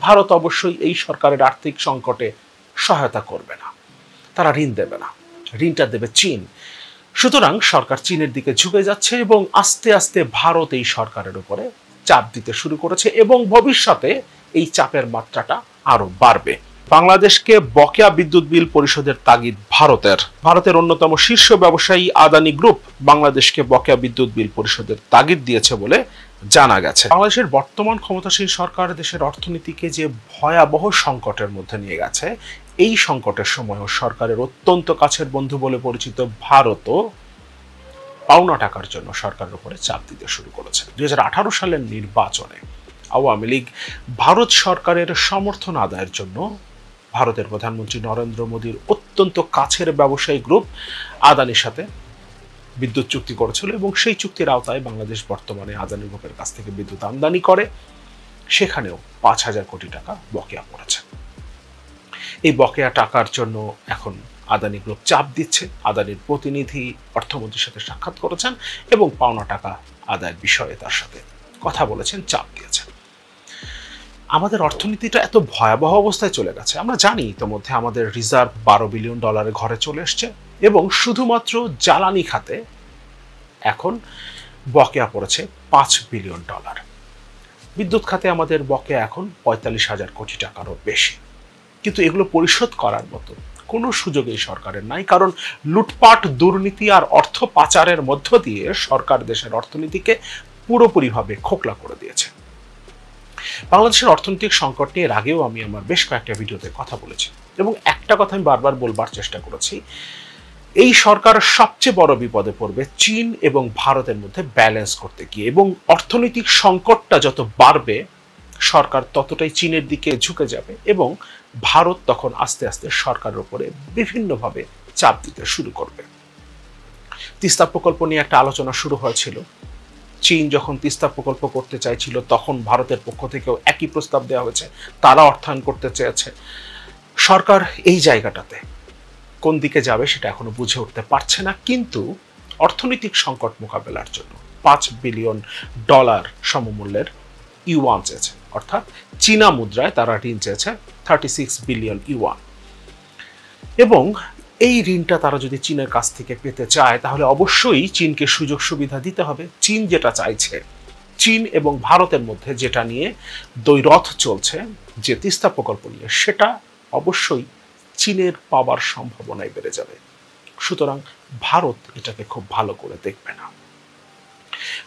ভারত অবশ্যই এই সরকারের আর্থিক সংকটে সহায়তা করবে না, তারা ঋণ দেবে না, ঋণটা দেবে চীন। সুতরাং সরকার চীনের দিকে ঝুঁকে যাচ্ছে এবং আস্তে আস্তে ভারত এই সরকারের উপরে চাপ দিতে শুরু করেছে এবং ভবিষ্যতে এই চাপের মাত্রাটা আরো বাড়বে। বাংলাদেশকে বকেয়া বিদ্যুৎ বিল পরিশোধের তাগিদ ভারতের অন্যতম শীর্ষ ব্যবসায়ী আদানি গ্রুপ বাংলাদেশকে বকেয়া বিদ্যুৎ বিল পরিশোধের তাগিদ দিয়েছে বলে জানা গেছে। বাংলাদেশের বর্তমান ক্ষমতাসীন সরকার দেশের অর্থনীতিকে যে ভয়াবহ সংকটের মধ্যে নিয়ে গেছে, এই সংকটের সময়ও সরকারের অত্যন্ত কাছের বন্ধু বলে পরিচিত ভারতও পাওনা টাকার জন্য সরকারের উপরে চাপ দিতে শুরু করেছে। 2018 সালের নির্বাচনে আওয়ামী লীগ ভারত সরকারের সমর্থন আদায়ের জন্য ভারতের প্রধানমন্ত্রী নরেন্দ্র মোদীর অত্যন্ত কাছের ব্যবসায়ী গ্রুপ আদানির সাথে বিদ্যুৎ চুক্তি করেছিল এবং সেই চুক্তির আওতায় বাংলাদেশ বর্তমানে আদানি গ্রুপের কাছ থেকে বিদ্যুৎ আমদানি করে, সেখানেও 5,000 কোটি টাকা বকেয়া পড়েছে। এই বকেয়া টাকার জন্য এখন আদানি গ্রুপ চাপ দিচ্ছে। আদানির প্রতিনিধি অর্থমন্ত্রীর সাথে সাক্ষাৎ করেছেন এবং পাওনা টাকা আদায়ের বিষয়ে তার সাথে কথা বলেছেন, চাপ দিয়েছেন। আমাদের অর্থনীতিটা এত ভয়াবহ অবস্থায় চলে গেছে, আমরা জানি ইতোমধ্যে আমাদের রিজার্ভ $12 বিলিয়ন ঘরে চলে এসছে এবং শুধুমাত্র জ্বালানি খাতে এখন বকেয়া পড়েছে $5 বিলিয়ন। বিদ্যুৎ খাতে আমাদের বকেয়া এখন 45,000 কোটি টাকারও বেশি, কিন্তু এগুলো পরিশোধ করার মতো কোনো সুযোগ এই সরকারের নাই, কারণ লুটপাট, দুর্নীতি আর অর্থ পাচারের মধ্য দিয়ে সরকার দেশের অর্থনীতিকে পুরোপুরিভাবে খোকলা করে দিয়েছে। বাংলাদেশের অর্থনৈতিক সংকট নিয়ে এর আগেও আমি আমার বেশ কয়েকটা ভিডিওতে কথা বলেছি এবং একটা কথা আমি বারবার বলবার চেষ্টা করেছি, এই সরকার সবচেয়ে বড় বিপদে পড়বে চীন এবং ভারতের মধ্যে ব্যালেন্স করতে গিয়ে, এবং অর্থনৈতিক সংকটটা যত বাড়বে সরকার ততটাই চীনের দিকে ঝুঁকে যাবে এবং ভারত তখন আস্তে আস্তে সরকারের উপরে বিভিন্নভাবে চাপ দিতে শুরু করবে। তিস্তা প্রকল্প নিয়ে একটা আলোচনা শুরু হয়েছিল। চীন যখন তিস্তা প্রকল্প করতে চাইছিল তখন ভারতের পক্ষ থেকেও একই প্রস্তাব দেওয়া হয়েছে, তারা অর্থায়ন করতে চেয়েছে। সরকার এই জায়গাটাতে কোন দিকে যাবে সেটা এখনো বুঝে উঠতে পারছে না, কিন্তু অর্থনৈতিক সংকট মোকাবেলার জন্য $5 বিলিয়ন সমমূল্যের ইউয়ান চেয়েছে, অর্থাৎ চীনা মুদ্রায় তারা ঋণ চেয়েছে 36 বিলিয়ন ইউয়ান। এবং এই ঋণটা তারা যদি চীনের কাছ থেকে পেতে চায় তাহলে অবশ্যই চীনকে সুযোগ সুবিধা দিতে হবে। চীন যেটা চাইছে, চীন এবং ভারতের মধ্যে যেটা নিয়ে দ্বৈরথ চলছে, যে তিস্তা প্রকল্প নিয়ে, সেটা অবশ্যই চীনের পাওয়ার সম্ভাবনায় বেড়ে যাবে। সুতরাং ভারত এটাকে খুব ভালো করে দেখবে না।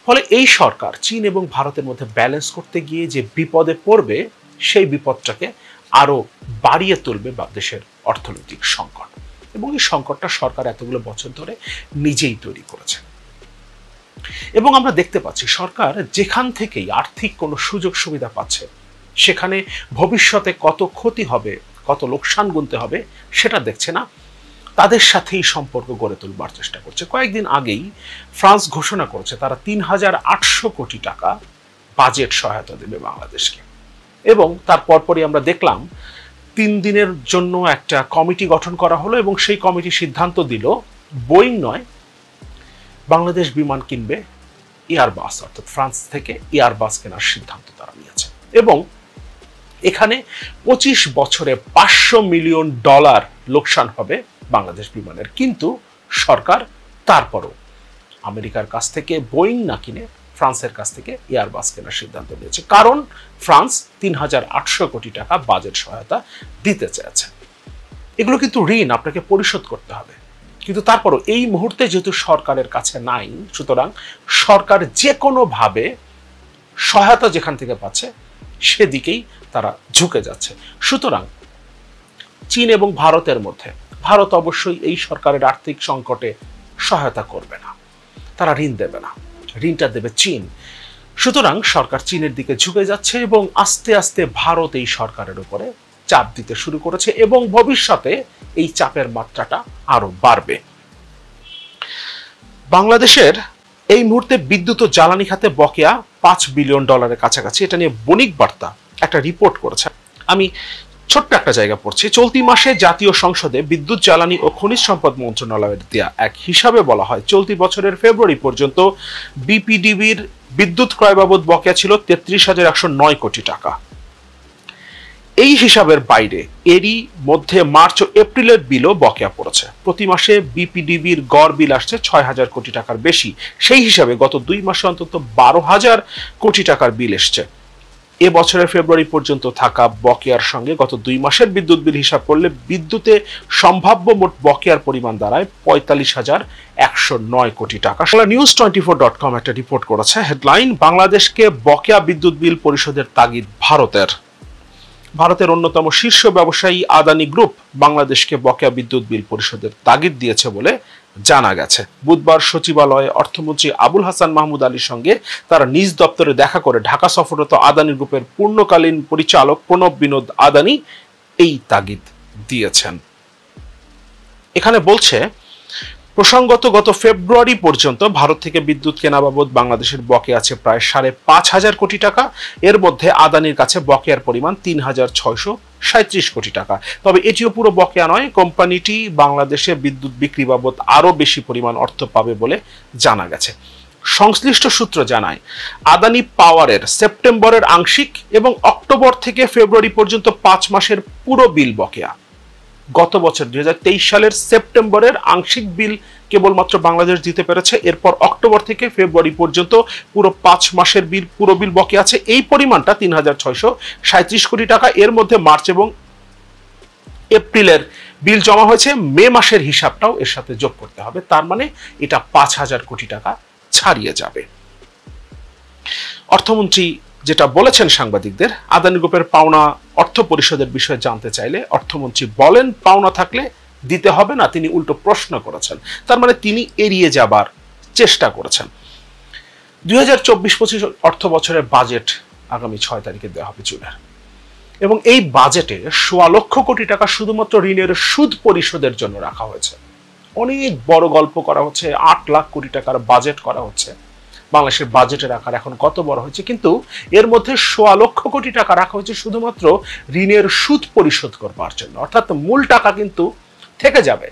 ফলে এই সরকার চীন এবং ভারতের মধ্যে ব্যালেন্স করতে গিয়ে যে বিপদে পড়বে, সেই বিপদটাকে আরো বাড়িয়ে তুলবে দেশের অর্থনৈতিক সংকট, এবং এই সংকটটা সরকার এতগুলো বছর ধরে নিজেই তৈরি করেছে। এবং আমরা দেখতে পাচ্ছি সরকার যেখান থেকেই আর্থিক কোনো সুযোগ সুবিধা পাচ্ছে, সেখানে ভবিষ্যতে কত ক্ষতি হবে, কত লোকসান গুনতে হবে সেটা দেখছে না, তাদের সাথেই সম্পর্ক গড়ে তুলবার চেষ্টা করছে। কয়েকদিন আগেই ফ্রান্স ঘোষণা করেছে তারা 3,800 কোটি টাকা বাজেট সহায়তা দেবে বাংলাদেশকে, এবং তার পরপরই আমরা দেখলাম 3 দিনের জন্য একটা কমিটি গঠন করা হলো এবং সেই কমিটি সিদ্ধান্ত দিল বোয়িং নয়, বাংলাদেশ বিমান কিনবে এয়ারবাস, অর্থাৎ ফ্রান্স থেকে এয়ারবাস কেনার সিদ্ধান্ত তারা নিয়েছে। এবং এখানে 25 বছরে $500 মিলিয়ন লোকসান হবে বাংলাদেশ বিমানের, কিন্তু সরকার তারপরও আমেরিকার কাছ থেকে বোয়িং না কিনে ফ্রান্সের কাছ থেকে এয়ারবাস কেনার সিদ্ধান্ত নিয়েছে, কারণ ফ্রান্স 3,800 কোটি টাকা বাজেট সহায়তা দিতে চেয়েছে। এগুলো কিন্তু ঋণ, আপনাকে পরিশোধ করতে হবে, কিন্তু তারপরও এই মুহূর্তে যেহেতু সরকারের কাছে নাই, সুতরাং সরকার যে কোনোভাবে সহায়তা যেখান থেকে পাচ্ছে সেদিকেই তারা ঝুঁকে যাচ্ছে। সুতরাং চীন এবং ভারতের মধ্যে ভারত অবশ্যই এই সরকারের আর্থিক সংকটে সহায়তা করবে না, তারা ঋণ দেবে না, ঋণটা দেবে চীন। সুতরাং সরকার চীনের দিকে ঝুঁকে যাচ্ছে এবং আস্তে আস্তে ভারত এই সরকারের উপরে চাপ দিতে শুরু করেছে এবং ভবিষ্যতে এই চাপের মাত্রাটা আরো বাড়বে। বাংলাদেশের এই মুহূর্তে বিদ্যুৎ ও জ্বালানি খাতে বকেয়া $5 বিলিয়ন কাছাকাছি, এটা নিয়ে বণিক বার্তা একটা রিপোর্ট করেছে। আমি ছোট্ট একটা জায়গা পড়ছি। চলতি মাসে জাতীয় সংসদে বিদ্যুৎ, জ্বালানি ও খনিজ সম্পদ মন্ত্রণালয়ের দেয়া এক হিসাবে বলা হয়, চলতি বছরের ফেব্রুয়ারি পর্যন্ত বিপিডিবির বিদ্যুৎ ক্রয় বাবদ বকেয়া ছিল 33,109 কোটি টাকা। এই হিসাবের বাইরে এরই মধ্যে মার্চ ও এপ্রিলের বিলও বকেয়া পড়েছে। প্রতি মাসে বিপিডিবির গড় বিল আসছে 6,000 কোটি টাকার বেশি। সেই হিসাবে গত 2 মাসে অন্তত 12,000 কোটি টাকার বিল এসছে। এ বছরের ফেব্রুয়ারি পর্যন্ত থাকা বকেয়ার সঙ্গে গত 2 মাসের বিদ্যুৎ বিল হিসাব করলে বিদ্যুতে সম্ভাব্য মোট বকেয়ার পরিমাণ দাঁড়ায় 45,109 কোটি টাকা। news24.com একটা রিপোর্ট করেছে, হেডলাইন বাংলাদেশকে বকেয়া বিদ্যুৎ বিল পরিশোধের তাগিদ ভারতের অন্যতম শীর্ষ ব্যবসায়ী আদানি গ্রুপ বাংলাদেশকে বকেয়া বিদ্যুৎ বিল পরিশোধের তাগিদ দিয়েছে বলে জানা গেছে। বুধবার সচিবালয়ে অর্থমন্ত্রী আবুল হাসান মাহমুদ আলীর সঙ্গে তারা নিজ দপ্তরে দেখা করে ঢাকা সফররত আদানি গ্রুপের পূর্ণকালীন পরিচালক প্রণব বিনোদ আদানি এই তাগিদ দিয়েছেন। এখানে বলছে, প্রসঙ্গত গত ফেব্রুয়ারি পর্যন্ত ভারত থেকে বিদ্যুৎ কেনা বাবদ বাংলাদেশের বকেয়া আছে প্রায় 5,500 কোটি টাকা। এর মধ্যে আদানির কাছে বকেয়ার পরিমাণ 3,637 কোটি টাকা। তবে এটিও পুরো বকেয়া নয়, কোম্পানিটি বাংলাদেশে বিদ্যুৎ বিক্রি বাবদ আরও বেশি পরিমাণ অর্থ পাবে বলে জানা গেছে। সংশ্লিষ্ট সূত্র জানায়, আদানি পাওয়ারের সেপ্টেম্বরের আংশিক এবং অক্টোবর থেকে ফেব্রুয়ারি পর্যন্ত 5 মাসের পুরো বিল বকেয়া। গত বছর 2023 সালের সেপ্টেম্বরের আংশিক বিল কেবলমাত্র বাংলাদেশ দিতে পেরেছে। এরপর অক্টোবর থেকে ফেব্রুয়ারি পর্যন্ত পুরো 5 মাসের পুরো বিল বকেয়া আছে। এই পরিমাণটা 3,637 কোটি টাকা। এর মধ্যে মার্চ এবং এপ্রিলের বিল জমা হয়েছে, মে মাসের হিসাবটাও এর সাথে যোগ করতে হবে। তার মানে এটা 5,000 কোটি টাকা ছাড়িয়ে যাবে। অর্থমন্ত্রী যেটা বলেছেন সাংবাদিকদের, আদানি গ্রুপের পাওনা অর্থ পরিশোধের বিষয়ে জানতে চাইলে অর্থমন্ত্রী বলেন পাওনা থাকলে দিতে হবে না, তিনি উল্টো প্রশ্ন করেছেন। তার মানে তিনি এড়িয়ে যাবার চেষ্টা করেছেন। 2024-25 অর্থ বছরের বাজেট আগামী 6 তারিখে দেওয়া হবে জুনের, এবং এই বাজেটে 1.25 লক্ষ কোটি টাকা শুধুমাত্র ঋণের সুদ পরিশোধের জন্য রাখা হয়েছে। অনেক বড় গল্প করা হচ্ছে, 8 লাখ কোটি টাকার বাজেট করা হচ্ছে। বাংলাদেশের বাজেটের আকার এখন কত বড় হয়েছে, কিন্তু এর মধ্যে 1.25 লক্ষ কোটি টাকা রাখা হয়েছে শুধুমাত্র ঋণের সুদ পরিশোধ করবার জন্য। অর্থাৎ মূল টাকা কিন্তু থেকে যাবে,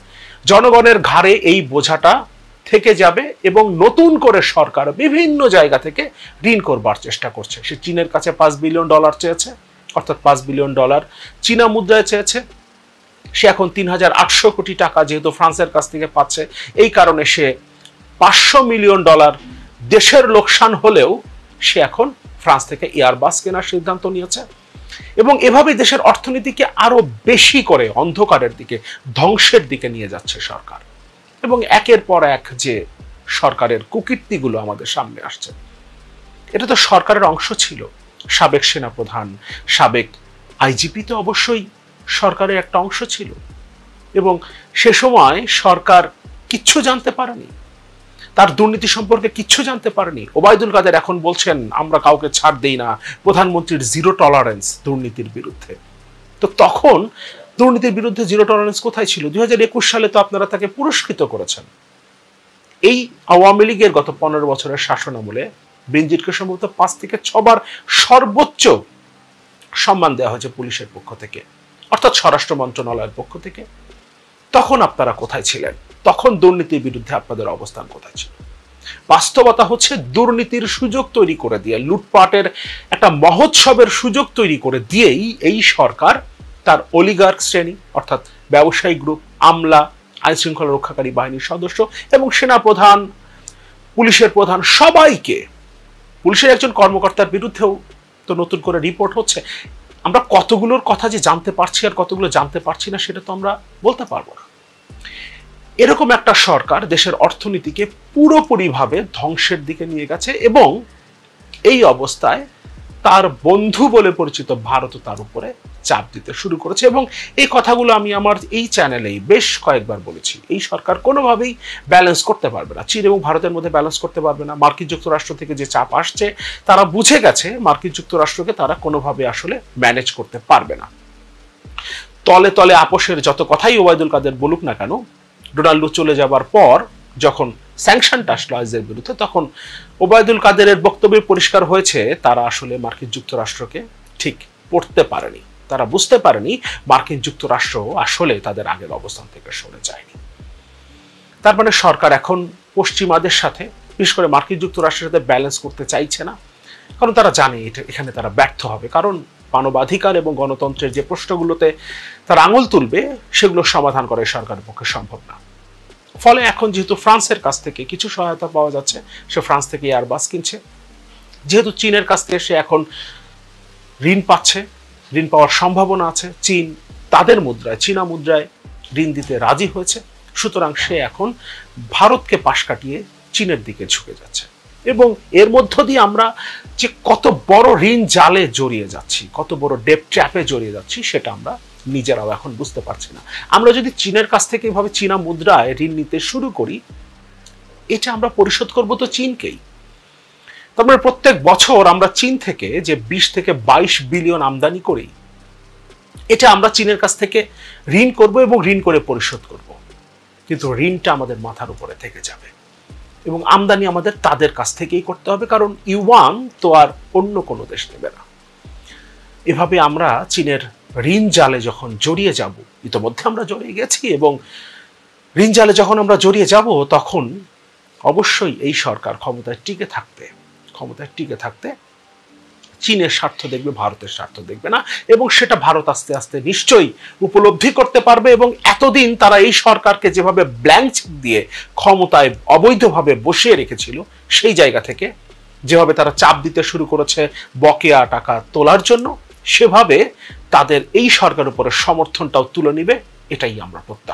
জনগণের ঘাড়ে এই বোঝাটা থেকে যাবে, এবং নতুন করে সরকার বিভিন্ন জায়গা থেকে ঋণ করবার চেষ্টা করছে। সে চীনের কাছে $5 বিলিয়ন চেয়েছে, অর্থাৎ $5 বিলিয়ন চীনা মুদ্রায় চেয়েছে। সে এখন 3,800 কোটি টাকা যেহেতু ফ্রান্সের কাছ থেকে পাচ্ছে, এই কারণে সে $500 মিলিয়ন দেশের লোকসান হলেও সে এখন ফ্রান্স থেকে এয়ারবাস কেনার সিদ্ধান্ত নিয়েছে। এবং এভাবে দেশের অর্থনীতিকে আরো বেশি করে অন্ধকারের দিকে, ধ্বংসের দিকে নিয়ে যাচ্ছে সরকার। এবং একের পর এক যে সরকারের কুকীর্তিগুলো আমাদের সামনে আসছে, এটা তো সরকারের অংশ ছিল। সাবেক সেনাপ্রধান, সাবেক আইজিপি তো অবশ্যই সরকারের একটা অংশ ছিল, এবং সে সময় সরকার কিচ্ছু জানতে পারেনি, তার দুর্নীতি সম্পর্কে কিচ্ছু জানতে পারেনি। ওবায়দুল কাদের এখন বলছেন আমরা কাউকে ছাড় দেই না, প্রধানমন্ত্রীর 0 টলারেন্স দুর্নীতির বিরুদ্ধে। তো তখন দুর্নীতির বিরুদ্ধে 0 টলারেন্স কোথায় ছিল? 2021 সালে তো আপনারা তাকে পুরস্কৃত করেছেন। এই আওয়ামী লীগের গত 15 বছরের শাসনামলে বেনজিরকে সম্ভবত 5 থেকে 6 বার সর্বোচ্চ সম্মান দেওয়া হয়েছে পুলিশের পক্ষ থেকে, অর্থাৎ স্বরাষ্ট্র মন্ত্রণালয়ের পক্ষ থেকে। তখন আপনারা কোথায় ছিলেন? তখন দুর্নীতির বিরুদ্ধে আপনাদের অবস্থান কোথায় ছিল? বাস্তবতা হচ্ছে, দুর্নীতির সুযোগ তৈরি করে দিয়ে, লুটপাটের একটা মহোৎসবের সুযোগ তৈরি করে দিয়েই এই সরকার তার অলিগার্ক শ্রেণী, অর্থাৎ ব্যবসায়ী গ্রুপ, আমলা, আইন শৃঙ্খলা রক্ষাকারী বাহিনীর সদস্য এবং সেনা প্রধান, পুলিশের প্রধান, সবাইকে, পুলিশের একজন কর্মকর্তার বিরুদ্ধেও তো নতুন করে রিপোর্ট হচ্ছে। আমরা কতগুলোর কথা যে জানতে পারছি আর কতগুলো জানতে পারছি না সেটা তো আমরা বলতে পারবো না। এরকম একটা সরকার দেশের অর্থনীতিকে পুরোপুরিভাবে ধ্বংসের দিকে নিয়ে গেছে, এবং এই অবস্থায় তার বন্ধু বলে পরিচিত ভারতও তার উপরে চাপ দিতে শুরু করেছে। এবং এই কথাগুলো আমি আমার এই চ্যানেলেই বেশ কয়েকবার বলেছি। এই সরকার কোনোভাবেই ব্যালেন্স করতে পারবে না, চীন এবং ভারতের মধ্যে ব্যালেন্স করতে পারবে না। মার্কিন যুক্তরাষ্ট্র থেকে যে চাপ আসছে, তারা বুঝে গেছে মার্কিন যুক্তরাষ্ট্রকে তারা কোনোভাবে আসলে ম্যানেজ করতে পারবে না। তলে তলে আপোষের যত কথাই ওবায়দুল কাদের বলুক না কেন, ডোনাল্ড চলে যাবার পর যখন স্যাংশনটা আসলো আইজের বিরুদ্ধে, তখন ওবায়দুল কাদেরের বক্তব্যে পরিষ্কার হয়েছে তারা আসলে মার্কিন যুক্তরাষ্ট্রকে ঠিক পড়তে পারেনি। তারা বুঝতে পারেনি মার্কিন যুক্তরাষ্ট্র আসলে তাদের আগের অবস্থান থেকে সরে যায়নি। তার মানে সরকার এখন পশ্চিমাদের সাথে, বিশেষ করে মার্কিন যুক্তরাষ্ট্রের সাথে ব্যালেন্স করতে চাইছে না, কারণ তারা জানে এখানে তারা ব্যর্থ হবে। কারণ মানবাধিকার এবং গণতন্ত্রের যে প্রশ্নগুলোতে তারা আঙুল তুলবে সেগুলো সমাধান করা সরকারের পক্ষে সম্ভব না। ফলে এখন যেহেতু ফ্রান্সের কাছ থেকে কিছু সহায়তা পাওয়া যাচ্ছে, সে ফ্রান্স থেকে এয়ারবাস কিনছে। যেহেতু চীনের কাছ থেকে সে এখন ঋণ পাচ্ছে, ঋণ পাওয়ার সম্ভাবনা আছে, চীন তাদের মুদ্রায়, চীনা মুদ্রায় ঋণ দিতে রাজি হয়েছে, সুতরাং সে এখন ভারতকে পাশ কাটিয়ে চীনের দিকে ঝুঁকে যাচ্ছে। এবং এর মধ্য দিয়ে আমরা যে কত বড় ঋণ জালে জড়িয়ে যাচ্ছি, কত বড় ডেপ ট্র্যাপে জড়িয়ে যাচ্ছি, সেটা আমরা নিজেরাও এখন বুঝতে পারছি না। আমরা যদি চীনের কাছ থেকে এভাবে চীনা মুদ্রায় ঋণ নিতে শুরু করি, এটা আমরা পরিশোধ করব তো চীনকেই। তারপরে প্রত্যেক বছর আমরা চীন থেকে যে 20 থেকে 22 বিলিয়ন আমদানি করি, এটা আমরা চীনের কাছ থেকে ঋণ করব এবং ঋণ করে পরিশোধ করব, কিন্তু ঋণটা আমাদের মাথার উপরে থেকে যাবে এবং আমদানি আমাদের তাদের কাছ থেকেই করতে হবে, কারণ ইউয়ান তো আর অন্য কোনো দেশ নেবে না। এভাবে আমরা চীনের ঋণ জালে যখন জড়িয়ে যাব, ইতোমধ্যে আমরা জড়িয়ে গেছি, এবং ঋণ জালে যখন আমরা জড়িয়ে যাব তখন অবশ্যই এই সরকার ক্ষমতায় টিকে থাকতে চীনের স্বার্থ দেখবে, ভারতের স্বার্থ দেখবে না, এবং সেটা ভারত আস্তে আস্তে নিশ্চয়ই উপলব্ধি করতে পারবে। এবং এতদিন তারা এই সরকারকে যেভাবে ব্ল্যাঙ্ক চেক দিয়ে ক্ষমতায় অবৈধভাবে বসিয়ে রেখেছিল, সেই জায়গা থেকে যেভাবে তারা চাপ দিতে শুরু করেছে বকেয়া টাকা তোলার জন্য, সেভাবে তাদের এই সরকারের উপরে সমর্থনটাও তুলে নিবে, এটাই আমরা প্রত্যাশা